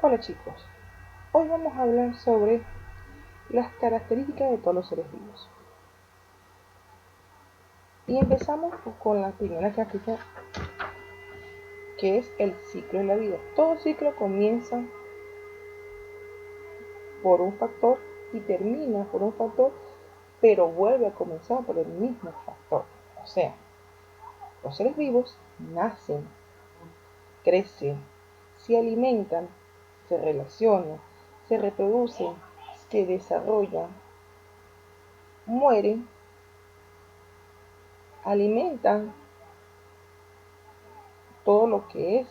Hola chicos, hoy vamos a hablar sobre las características de todos los seres vivos. Y empezamos con la primera característica, que es el ciclo de la vida. Todo ciclo comienza por un factor y termina por un factor, pero vuelve a comenzar por el mismo factor. O sea, los seres vivos nacen, crecen, se alimentan, se relacionan, se reproducen, se desarrollan, mueren, alimentan todo lo que es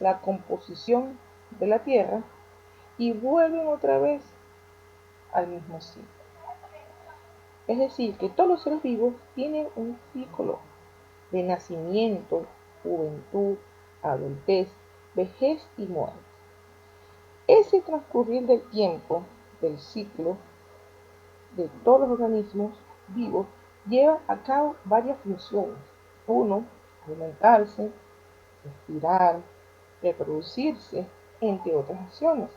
la composición de la Tierra y vuelven otra vez al mismo ciclo. Es decir, que todos los seres vivos tienen un ciclo de nacimiento, juventud, adultez, vejez y muerte. Ese transcurrir del tiempo, del ciclo de todos los organismos vivos, lleva a cabo varias funciones. Uno, alimentarse, respirar, reproducirse, entre otras acciones.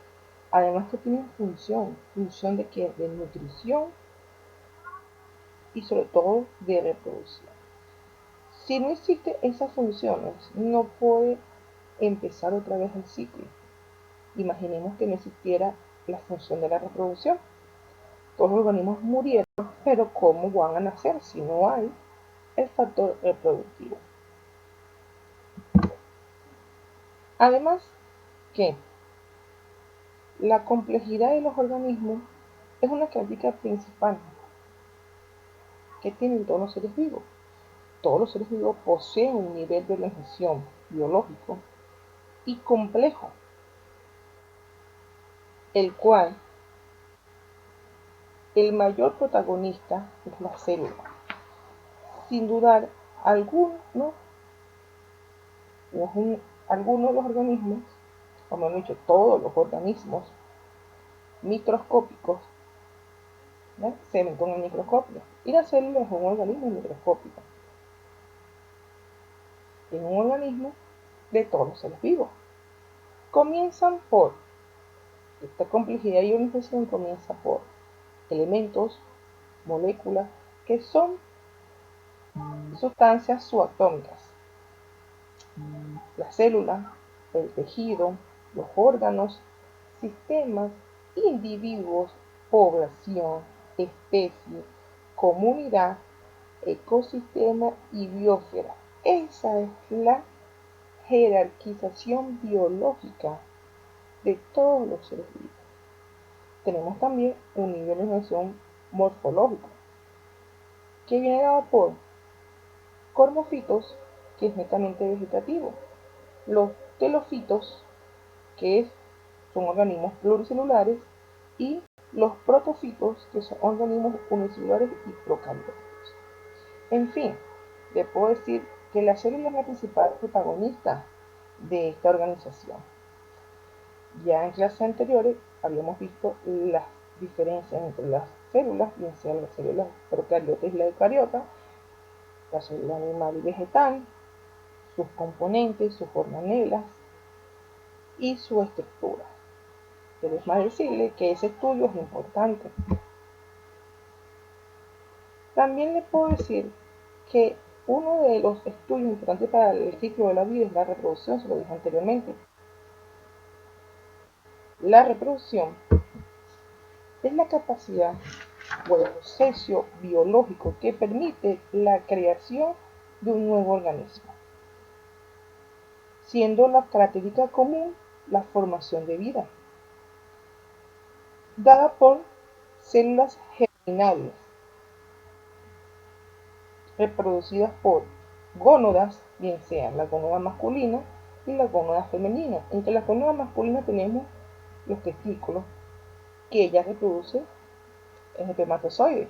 Además que tienen función de que de nutrición y sobre todo de reproducción. Si no existen esas funciones, no puede empezar otra vez el ciclo. Imaginemos que no existiera la función de la reproducción. Todos los organismos murieron, pero ¿cómo van a nacer si no hay el factor reproductivo? Además que la complejidad de los organismos es una característica principal que tienen todos los seres vivos. Todos los seres vivos poseen un nivel de organización biológico y complejo, el cual el mayor protagonista es la célula. Sin dudar, algunos de los organismos, como han dicho, todos los organismos microscópicos, ¿no?, se ven con el microscopio. Y la célula es un organismo microscópico. Es un organismo de todos los seres vivos. Comienzan por, esta complejidad y organización comienza por elementos, moléculas, que son sustancias subatómicas. La célula, el tejido, los órganos, sistemas, individuos, población, especie, comunidad, ecosistema y biosfera. Esa es la jerarquización biológica de todos los seres vivos. Tenemos también un nivel de organización morfológico, que viene dado por cormofitos, que es netamente vegetativo, los telofitos, que son organismos pluricelulares, y los protofitos, que son organismos unicelulares y procarióticos. En fin, le puedo decir que la célula es la principal protagonista de esta organización. Ya en clases anteriores habíamos visto las diferencias entre las células, bien sean las células procariotas y la eucariota, la célula animal y vegetal, sus componentes, sus organelas y su estructura. Pero es más decirle que ese estudio es importante. También le puedo decir que uno de los estudios importantes para el ciclo de la vida es la reproducción, se lo dije anteriormente. La reproducción es la capacidad o el proceso biológico que permite la creación de un nuevo organismo, siendo la característica común la formación de vida, dada por células germinales, reproducidas por gónadas, bien sea la gónada masculina y la gónada femenina. Entre la gónada masculina tenemos los testículos, que ella reproduce el espermatozoide,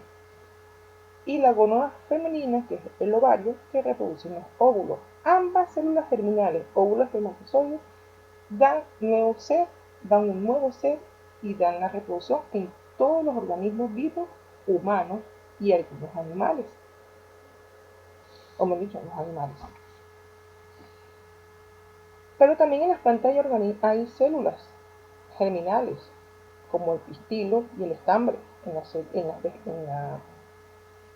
y la gónada femenina, que es el ovario, que reproduce los óvulos. Ambas células germinales, óvulos y espermatozoides, dan un nuevo ser y dan la reproducción en todos los organismos vivos, humanos y algunos animales. O mejor dicho, los animales. Pero también en las plantas hay células germinales, como el pistilo y el estambre,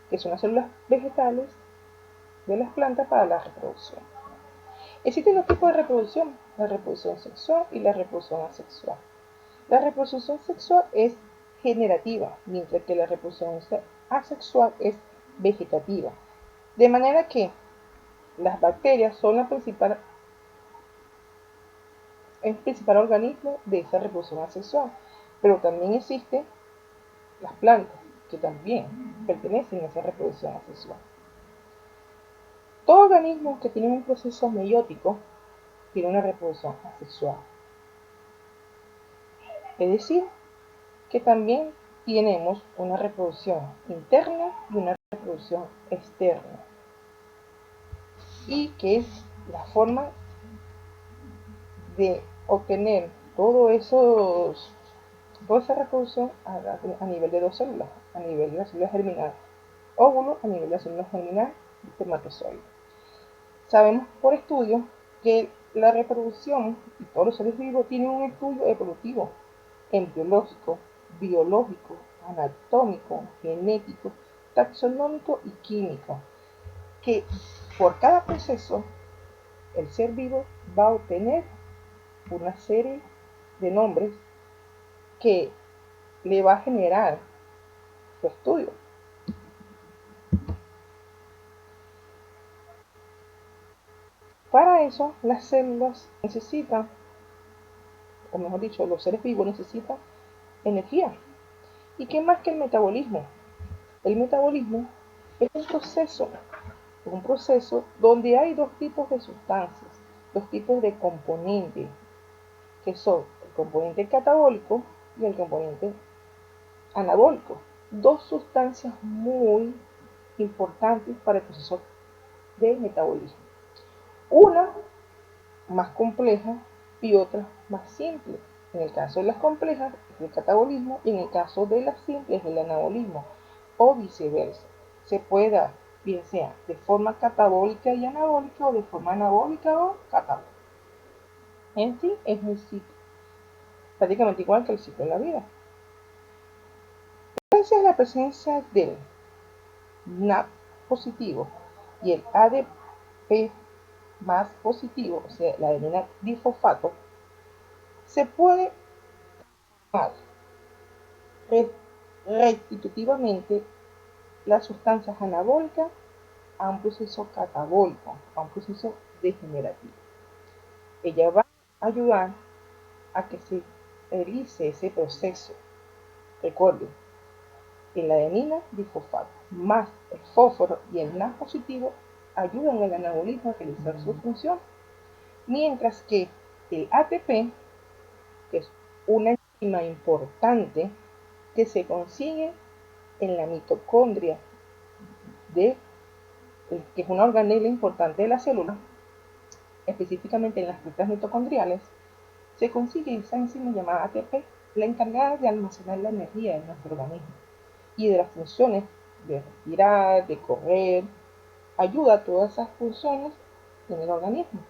que son las células vegetales de las plantas para la reproducción. Existen dos tipos de reproducción, la reproducción sexual y la reproducción asexual. La reproducción sexual es generativa, mientras que la reproducción asexual es vegetativa. De manera que las bacterias son el principal organismo de esa reproducción asexual, pero también existen las plantas que también pertenecen a esa reproducción asexual. Todo organismo que tiene un proceso meiótico tiene una reproducción asexual. Es decir, que también tenemos una reproducción interna y una reproducción externa. Y que es la forma de obtener toda esa reproducción a nivel de dos células, a nivel de la célula germinal óvulo, a nivel de la célula germinal espermatozoide. Sabemos por estudios que la reproducción de todos los seres vivos tiene un estudio evolutivo, embriológico, biológico, anatómico, genético, taxonómico y químico, que por cada proceso el ser vivo va a obtener una serie de nombres que le va a generar su estudio. Para eso, las células necesitan, o mejor dicho, los seres vivos necesitan energía. ¿Y qué más que el metabolismo? El metabolismo es un proceso donde hay dos tipos de sustancias, dos tipos de componentes, que son el componente catabólico y el componente anabólico. Dos sustancias muy importantes para el proceso de metabolismo. Una más compleja y otra más simple. En el caso de las complejas es el catabolismo y en el caso de las simples es el anabolismo o viceversa. Se puede dar bien sea de forma catabólica y anabólica o de forma anabólica o catabólica. En sí es un ciclo, prácticamente igual que el ciclo de la vida. Gracias a la presencia del NAP positivo y el ADP más positivo, o sea, la adenina difosfato, se puede restitutivamente las sustancias anabólicas a un proceso catabólico, a un proceso degenerativo. Ella va a ayudar a que se realice ese proceso. Recuerden, el adenina difosfato más el fósforo y el NAS positivo ayudan al anabolismo a realizar su función, mientras que el ATP, que es una enzima importante que se consigue en la mitocondria, que es una organela importante de la célula, específicamente en las células mitocondriales, se consigue esa enzima llamada ATP, la encargada de almacenar la energía en nuestro organismo y de las funciones de respirar, de correr, ayuda a todas esas funciones en el organismo.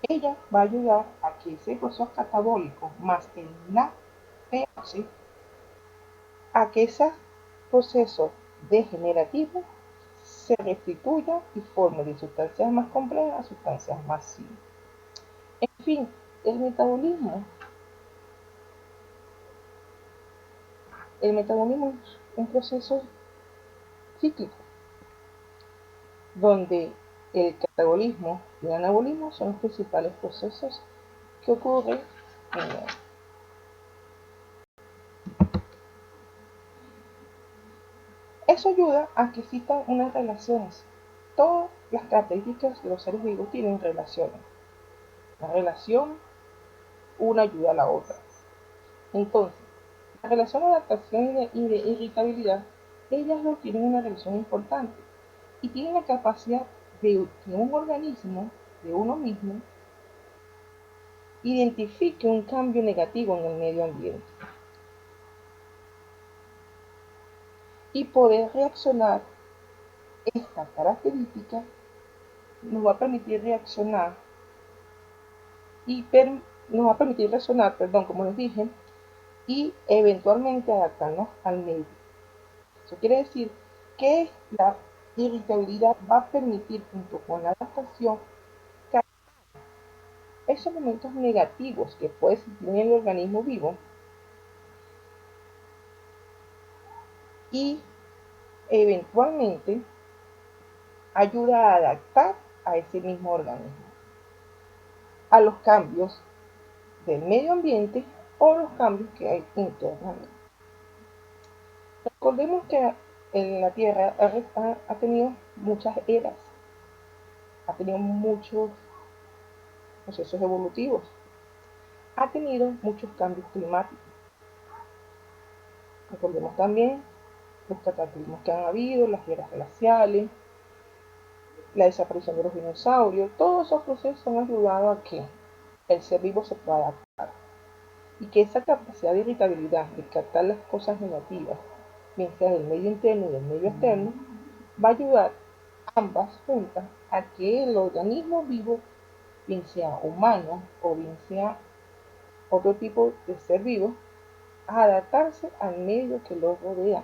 Ella va a ayudar a que ese proceso catabólico más el NADPH, a que ese proceso degenerativo se restituya y forme de sustancias más complejas a sustancias más simples. En fin, el metabolismo es un proceso cíclico, donde el catabolismo y el anabolismo son los principales procesos que ocurren en él. Eso ayuda a que existan unas relaciones. Todas las características de los seres vivos tienen relaciones. La relación, una ayuda a la otra. Entonces, la relación de adaptación y de irritabilidad, ellas no tienen una relación importante y tienen la capacidad de que un organismo, de uno mismo, identifique un cambio negativo en el medio ambiente y poder reaccionar. Esta característica nos va a permitir reaccionar y nos va a permitir reaccionar, como les dije, y eventualmente adaptarnos al medio. Eso quiere decir que la irritabilidad va a permitir, junto con la adaptación, esos momentos negativos que puede existir en el organismo vivo y eventualmente ayuda a adaptar a ese mismo organismo a los cambios del medio ambiente o los cambios que hay internamente. Recordemos que en la Tierra ha tenido muchas eras, ha tenido muchos procesos evolutivos, ha tenido muchos cambios climáticos. Recordemos también los cataclismos que han habido, las guerras glaciales, la desaparición de los dinosaurios. Todos esos procesos han ayudado a que el ser vivo se pueda adaptar y que esa capacidad de irritabilidad, de captar las cosas negativas, bien sea del medio interno y del medio externo, va a ayudar ambas juntas a que el organismo vivo, bien sea humano o bien sea otro tipo de ser vivo, a adaptarse al medio que lo rodea.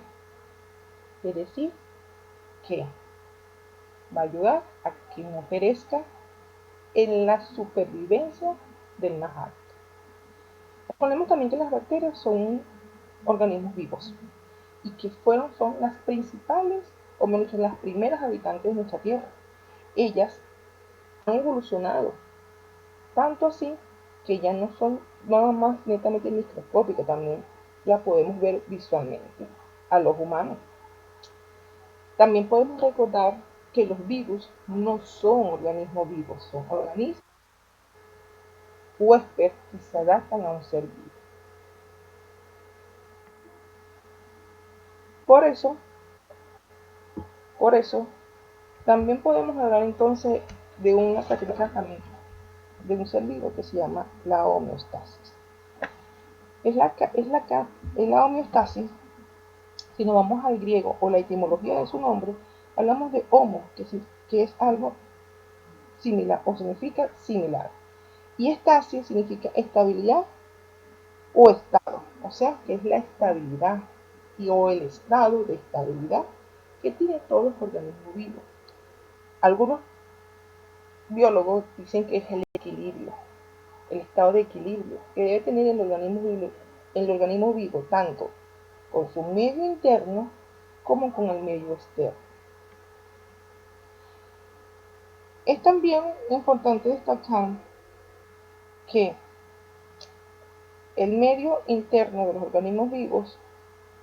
Es decir, que va a ayudar a que no perezca en la supervivencia del más alto. Recordemos también que las bacterias son organismos vivos y que son las principales, o menos las primeras habitantes de nuestra Tierra. Ellas han evolucionado, tanto así que ya no son nada más netamente microscópicas, también la podemos ver visualmente a los humanos. También podemos recordar que los virus no son organismos vivos, son organismos huéspedes que se adaptan a un ser vivo. Por eso, por eso, también podemos hablar entonces de una característica también de un ser vivo que se llama la homeostasis. Es la homeostasis, si nos vamos al griego o la etimología de su nombre, hablamos de homo, que es algo similar o significa similar. Y estasis significa estabilidad o estado, o sea, que es la estabilidad o el estado de estabilidad que tiene todos los organismos vivos. Algunos biólogos dicen que es el equilibrio, el estado de equilibrio que debe tener el organismo vivo tanto con su medio interno como con el medio externo. Es también importante destacar que el medio interno de los organismos vivos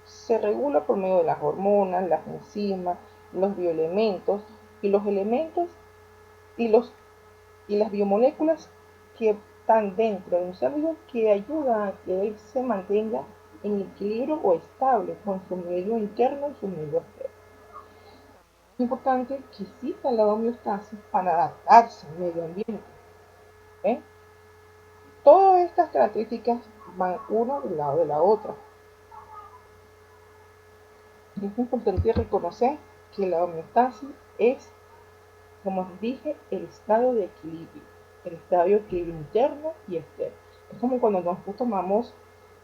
se regula por medio de las hormonas, las enzimas, los bioelementos y los elementos y, y las biomoléculas que están dentro de un ser vivo que ayudan a que él se mantenga en equilibrio o estable con su medio interno y su medio externo. Es importante que exista la homeostasis para adaptarse al medio ambiente. ¿Eh? Todas estas características van uno del lado de la otra. Es importante reconocer que la homeostasis es, como os dije, el estado de equilibrio, el estado de equilibrio interno y externo. Es como cuando nosotros tomamos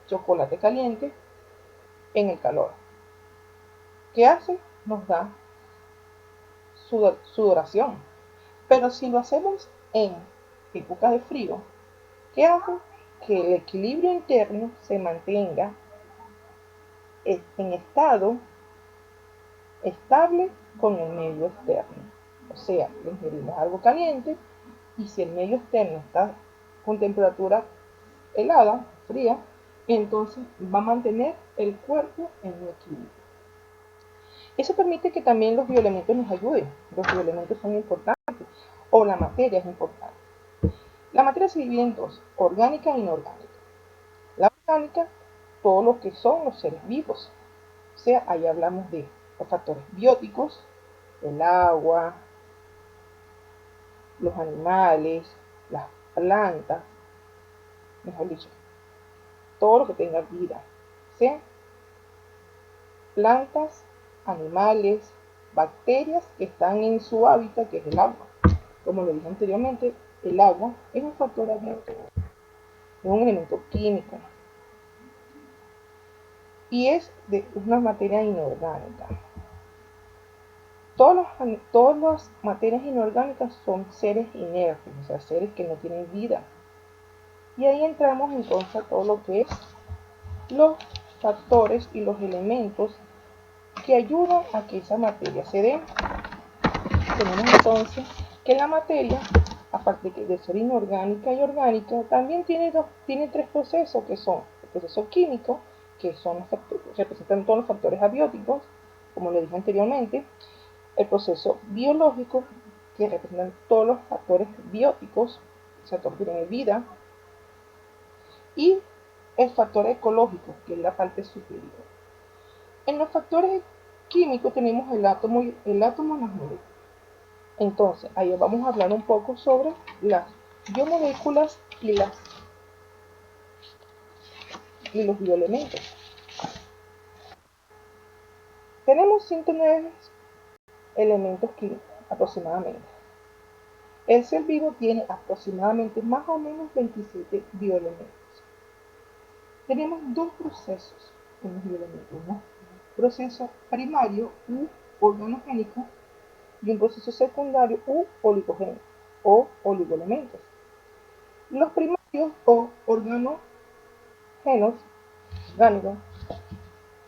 chocolate caliente en el calor. ¿Qué hace? Nos da sudoración. Pero si lo hacemos en época de frío, ¿qué hace? Que el equilibrio interno se mantenga en estado estable con el medio externo. O sea, ingerimos algo caliente y si el medio externo está con temperatura helada, fría, entonces va a mantener el cuerpo en un equilibrio. Eso permite que también los bioelementos nos ayuden. Los bioelementos son importantes o la materia es importante. La materia se divide en dos, orgánica e inorgánica. La orgánica, todo lo que son los seres vivos. O sea, ahí hablamos de los factores bióticos, el agua, los animales, las plantas, mejor dicho, todo lo que tenga vida, sea plantas, animales, bacterias que están en su hábitat, que es el agua. Como lo dije anteriormente, el agua es un factor ambiental, es un elemento químico. y es de una materia inorgánica. Todas las materias inorgánicas son seres inertes, o sea, seres que no tienen vida. Y ahí entramos entonces a todo lo que es los factores y los elementos que ayudan a que esa materia se dé. Tenemos entonces que la materia, aparte de ser inorgánica y orgánica, también tiene tres procesos, que son el proceso químico, que representan todos los factores abióticos, como le dije anteriormente, el proceso biológico, que representan todos los factores bióticos, o sea, todo lo que tiene vida, y el factor ecológico, que es la parte superior. En los factores químicos tenemos el átomo y las moléculas. Entonces, ahí vamos a hablar un poco sobre las biomoléculas y los bioelementos. Tenemos 109 elementos químicos aproximadamente. El ser vivo tiene aproximadamente más o menos 27 bioelementos. Tenemos dos procesos en los bioelementos, un proceso primario u organogénico y un proceso secundario u oligogénico o oligoelementos. Los primarios o orgánicos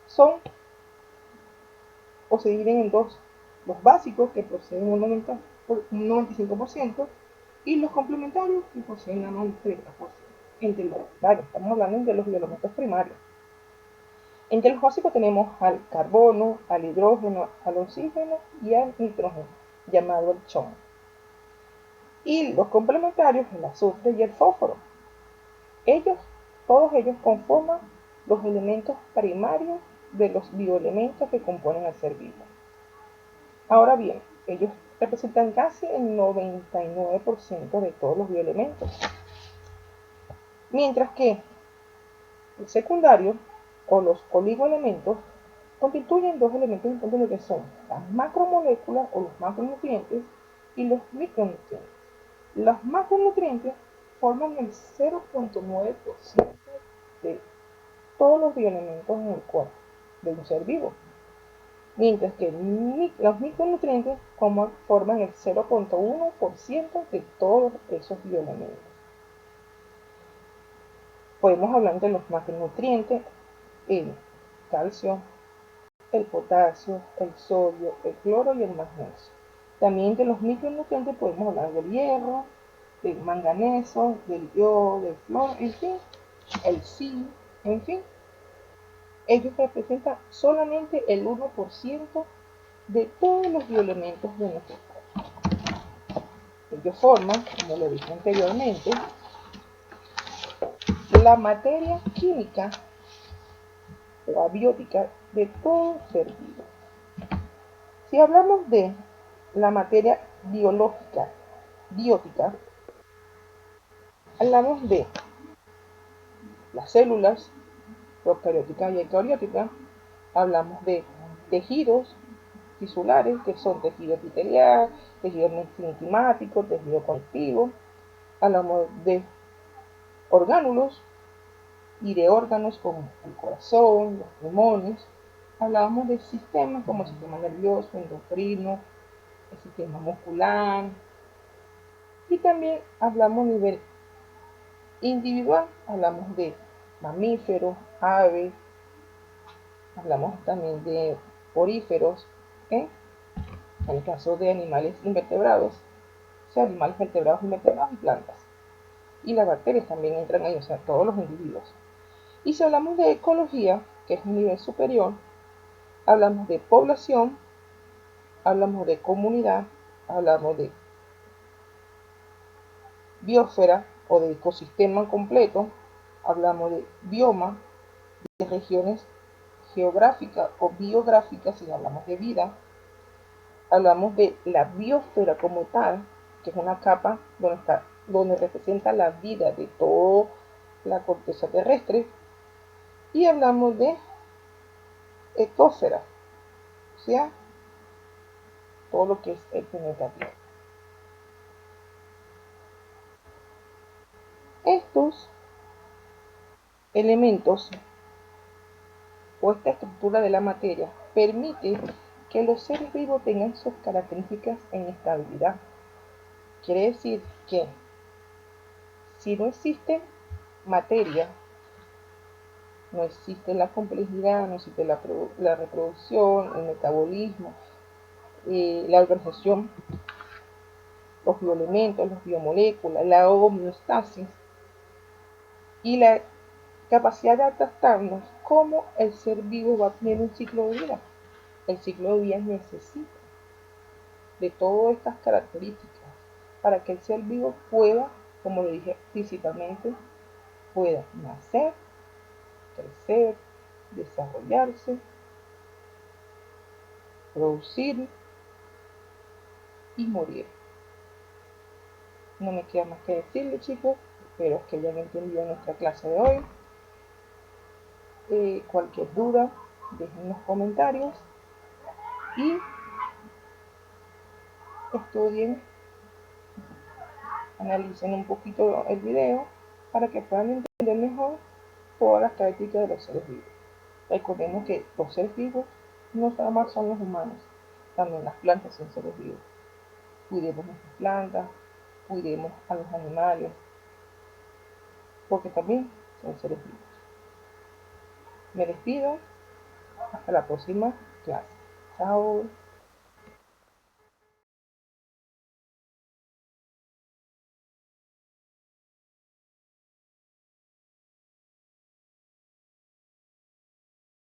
son o se dividen en dos: los básicos, que poseen un 95%, y los complementarios, que poseen un 30%. Estamos hablando de los bioelementos primarios. Entre los básicos tenemos al carbono, al hidrógeno, al oxígeno y al nitrógeno, llamado el chon. Y los complementarios, el azufre y el fósforo. Todos ellos conforman los elementos primarios de los bioelementos que componen el ser vivo. Ahora bien, ellos representan casi el 99% de todos los bioelementos. Mientras que el secundario o los oligoelementos constituyen dos elementos importantes que son las macromoléculas o los macronutrientes y los micronutrientes. Los macronutrientes forman el 0,9% de todos los bioelementos en el cuerpo de un ser vivo, mientras que los micronutrientes forman el 0,1% de todos esos bioelementos. Podemos hablar de los macronutrientes: el calcio, el potasio, el sodio, el cloro y el magnesio. También de los micronutrientes podemos hablar del hierro, del manganeso, del yodo, del flúor, en fin, el zinc, en fin. Ellos representan solamente el 1% de todos los bioelementos de nuestro cuerpo. Ellos forman, como lo dije anteriormente, la materia química o abiótica de todo ser vivo. Si hablamos de la materia biológica, biótica, hablamos de las células procarióticas y eucarióticas, hablamos de tejidos tisulares, que son tejido epitelial, tejido mesenquimático, tejido conectivo, hablamos de orgánulos y de órganos como el corazón, los pulmones, hablamos de sistemas como el sistema nervioso, endocrino, el sistema muscular, y también hablamos a nivel individual, hablamos de mamíferos, aves, hablamos también de poríferos, en el caso de animales invertebrados, o sea, animales vertebrados, invertebrados y plantas. Y las bacterias también entran ahí, o sea, todos los individuos. Y si hablamos de ecología, que es un nivel superior, hablamos de población, hablamos de comunidad, hablamos de biosfera o de ecosistema completo, hablamos de bioma, de regiones geográficas o biográficas si hablamos de vida, hablamos de la biosfera como tal, que es una capa donde representa la vida de toda la corteza terrestre, y hablamos de ecosfera, o sea, todo lo que es el planeta Tierra. Estos elementos o esta estructura de la materia permite que los seres vivos tengan sus características en estabilidad. Quiere decir que si no existe materia, no existe la complejidad, no existe la reproducción, el metabolismo, la organización, los bioelementos, las biomoléculas, la homeostasis y la capacidad de adaptarnos, cómo el ser vivo va a tener un ciclo de vida. El ciclo de vida necesita de todas estas características para que el ser vivo pueda, como lo dije físicamente, pueda nacer, crecer, desarrollarse, producir y morir. No me queda más que decirle, chicos, espero que hayan entendido nuestra clase de hoy. Cualquier duda, dejen los comentarios y estudien, analicen un poquito el video para que puedan entender mejor todas las características de los seres vivos. Recordemos que los seres vivos no solo más son los humanos, también las plantas son seres vivos. Cuidemos nuestras plantas, cuidemos a los animales, porque también son seres vivos. Me despido, hasta la próxima clase. Chao.